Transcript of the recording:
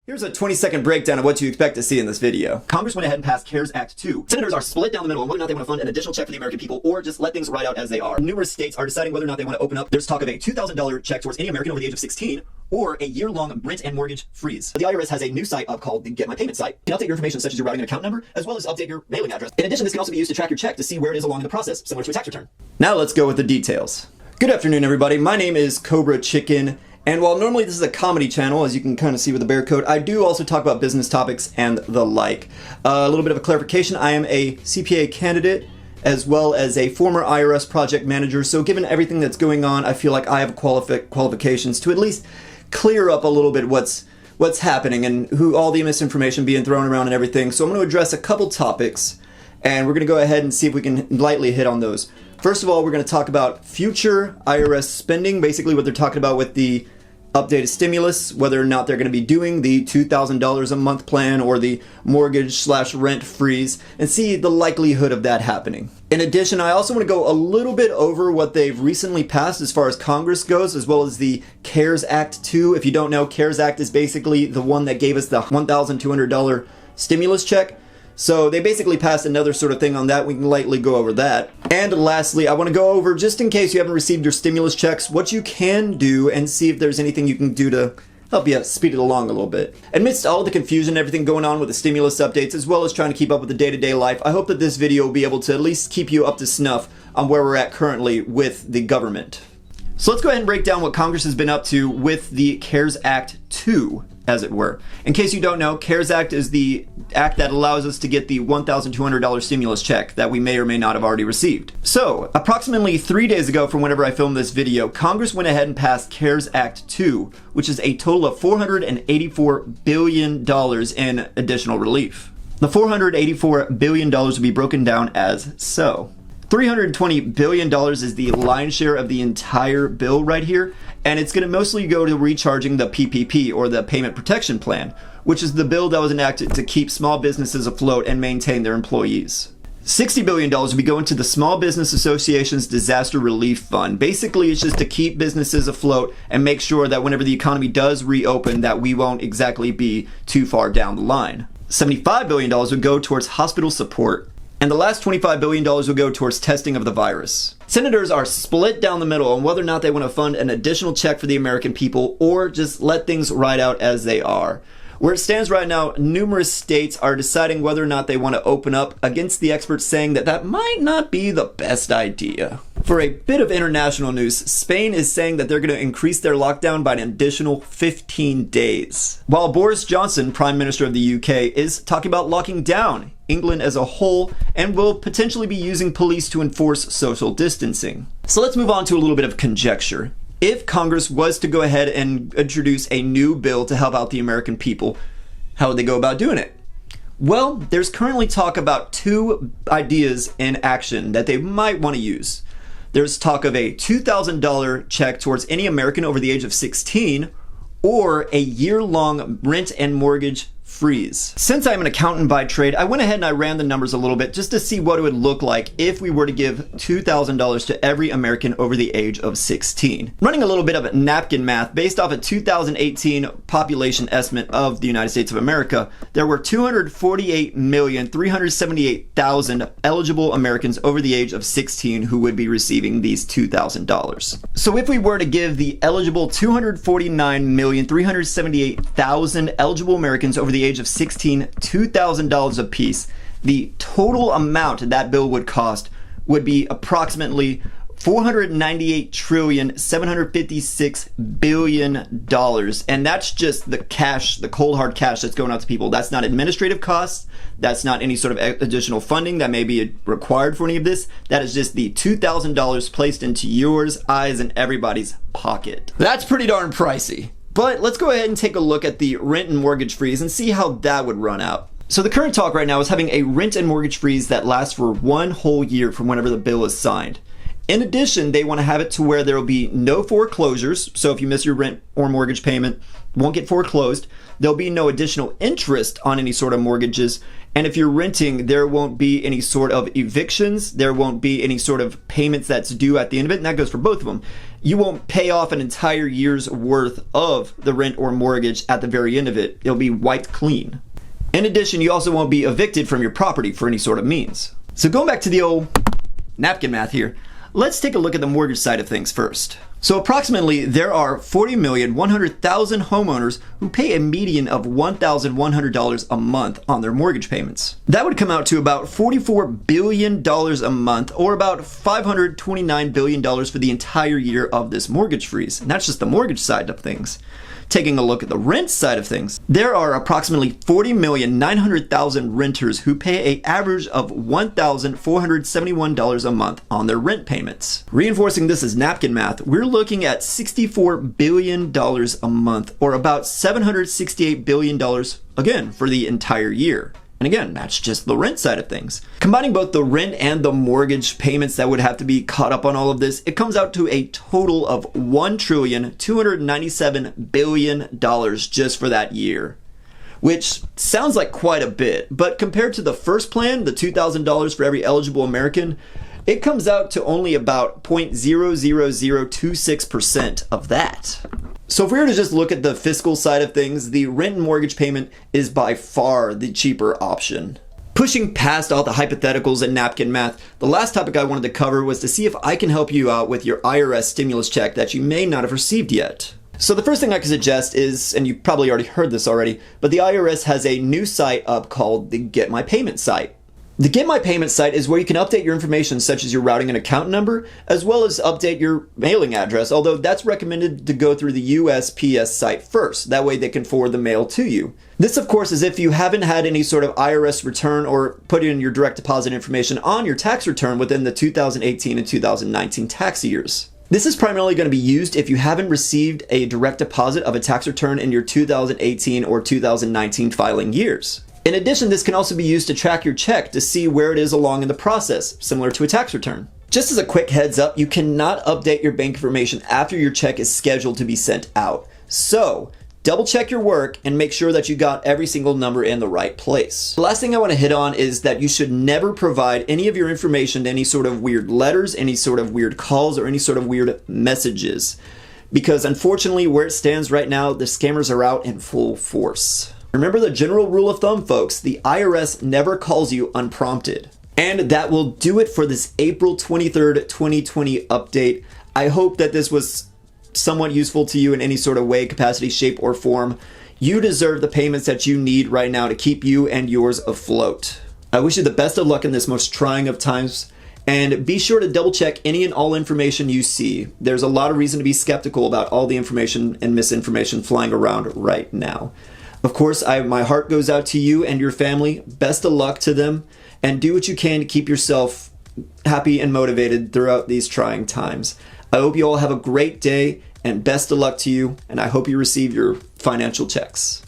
Here's a 20-second breakdown of what you expect to see in this video. Congress went ahead and passed CARES Act 2. Senators are split down the middle on whether or not they want to fund an additional check for the American people or just let things ride out as they are. Numerous states are deciding whether or not they want to open up. There's talk of a $2,000 check towards any American over the age of 16 or a year-long rent and mortgage freeze. The IRS has a new site up called the Get My Payment site. You can update your information such as your routing and account number, as well as update your mailing address. In addition, this can also be used to track your check to see where it is along in the process, similar to a tax return. Now let's go with the details. Good afternoon, everybody. My name is Cobra Chicken. And while normally this is a comedy channel, as you can kind of see with the bear coat, I do also talk about business topics and the like. A little bit of a clarification, I am a CPA candidate as well as a former IRS project manager, so given everything that's going on, I feel like I have qualifications to at least clear up a little bit what's happening and who all the misinformation being thrown around and everything. So I'm going to address a couple topics, and we're going to go ahead and see if we can lightly hit on those. First of all, we're going to talk about future IRS spending, basically what they're talking about with the updated stimulus, whether or not they're going to be doing the $2,000 a month plan or the mortgage/rent freeze, and see the likelihood of that happening. In addition, I also want to go a little bit over what they've recently passed as far as Congress goes, as well as the CARES Act 2. If you don't know, CARES Act is basically the one that gave us the $1,200 stimulus check. So they basically passed another sort of thing on that. We can lightly go over that. And lastly, I want to go over, just in case you haven't received your stimulus checks, what you can do and see if there's anything you can do to help you speed it along a little bit. Amidst all the confusion and everything going on with the stimulus updates, as well as trying to keep up with the day-to-day life, I hope that this video will be able to at least keep you up to snuff on where we're at currently with the government. So let's go ahead and break down what Congress has been up to with the CARES Act 2, as it were. In case you don't know, CARES Act is the act that allows us to get the $1,200 stimulus check that we may or may not have already received. So, approximately 3 days ago from whenever I filmed this video, Congress went ahead and passed CARES Act 2, which is a total of $484 billion in additional relief. The $484 billion will be broken down as so. $320 billion is the lion's share of the entire bill right here, and it's going to mostly go to recharging the PPP, or the Payment Protection Plan, which is the bill that was enacted to keep small businesses afloat and maintain their employees. $60 billion will be going to the Small Business Association's Disaster Relief Fund. Basically, it's just to keep businesses afloat and make sure that whenever the economy does reopen, that we won't exactly be too far down the line. $75 billion would go towards hospital support. And the last $25 billion will go towards testing of the virus. Senators are split down the middle on whether or not they want to fund an additional check for the American people or just let things ride out as they are. Where it stands right now, numerous states are deciding whether or not they want to open up, against the experts saying that that might not be the best idea. For a bit of international news, Spain is saying that they're going to increase their lockdown by an additional 15 days. While Boris Johnson, Prime Minister of the UK, is talking about locking down England as a whole and will potentially be using police to enforce social distancing. So let's move on to a little bit of conjecture. If Congress was to go ahead and introduce a new bill to help out the American people, how would they go about doing it? Well, there's currently talk about two ideas in action that they might want to use. There's talk of a $2,000 check towards any American over the age of 16 or a year-long rent and mortgage freeze. Since I'm an accountant by trade, I went ahead and I ran the numbers a little bit just to see what it would look like if we were to give $2,000 to every American over the age of 16. Running a little bit of napkin math, based off a 2018 population estimate of the United States of America, there were 248,378,000 eligible Americans over the age of 16 who would be receiving these $2,000. So if we were to give the eligible 249,378,000 eligible Americans over the age of 16 $2,000 apiece, the total amount that bill would cost would be approximately $498,756,000,000,000, and that's just the cash, the cold hard cash that's going out to people. That's not administrative costs, that's not any sort of additional funding that may be required for any of this. That is just the $2,000 placed into yours, eyes, and everybody's pocket. That's pretty darn pricey. But let's go ahead and take a look at the rent and mortgage freeze and see how that would run out. So the current talk right now is having a rent and mortgage freeze that lasts for 1 whole year from whenever the bill is signed. In addition, they want to have it to where there will be no foreclosures. So if you miss your rent or mortgage payment, won't get foreclosed. There'll be no additional interest on any sort of mortgages. And if you're renting, there won't be any sort of evictions. There won't be any sort of payments that's due at the end of it. And that goes for both of them. You won't pay off an entire year's worth of the rent or mortgage at the very end of it. It'll be wiped clean. In addition, you also won't be evicted from your property for any sort of means. So going back to the old napkin math here, let's take a look at the mortgage side of things first. So approximately there are 40,100,000 homeowners who pay a median of $1,100 a month on their mortgage payments. That would come out to about $44 billion a month, or about $529 billion for the entire year of this mortgage freeze. And that's just the mortgage side of things. Taking a look at the rent side of things, there are approximately 40,900,000 renters who pay an average of $1,471 a month on their rent payments. Reinforcing this as napkin math, we're looking at $64 billion a month, or about $768 billion, again, for the entire year. And again, that's just the rent side of things. Combining both the rent and the mortgage payments that would have to be caught up on all of this, it comes out to a total of $1,297 billion just for that year. Which sounds like quite a bit, but compared to the first plan, the $2,000 for every eligible American, it comes out to only about 0.00026% of that. So if we were to just look at the fiscal side of things, the rent and mortgage payment is by far the cheaper option. Pushing past all the hypotheticals and napkin math, the last topic I wanted to cover was to see if I can help you out with your IRS stimulus check that you may not have received yet. So the first thing I can suggest is, and you probably already heard this already, but the IRS has a new site up called the Get My Payment site. The Get My Payment site is where you can update your information such as your routing and account number, as well as update your mailing address, although that's recommended to go through the USPS site first. That way they can forward the mail to you. This, of course, is if you haven't had any sort of IRS return or put in your direct deposit information on your tax return within the 2018 and 2019 tax years. This is primarily going to be used if you haven't received a direct deposit of a tax return in your 2018 or 2019 filing years. In addition, this can also be used to track your check to see where it is along in the process, similar to a tax return. Just as a quick heads up, you cannot update your bank information after your check is scheduled to be sent out. So, double check your work and make sure that you got every single number in the right place. The last thing I want to hit on is that you should never provide any of your information to any sort of weird letters, any sort of weird calls, or any sort of weird messages. Because unfortunately, where it stands right now, the scammers are out in full force. Remember the general rule of thumb, folks, the IRS never calls you unprompted. And that will do it for this April 23rd, 2020 update. I hope that this was somewhat useful to you in any sort of way, capacity, shape, or form. You deserve the payments that you need right now to keep you and yours afloat. I wish you the best of luck in this most trying of times. And be sure to double check any and all information you see. There's a lot of reason to be skeptical about all the information and misinformation flying around right now. Of course, my heart goes out to you and your family. Best of luck to them, and do what you can to keep yourself happy and motivated throughout these trying times. I hope you all have a great day, and best of luck to you, and I hope you receive your financial checks.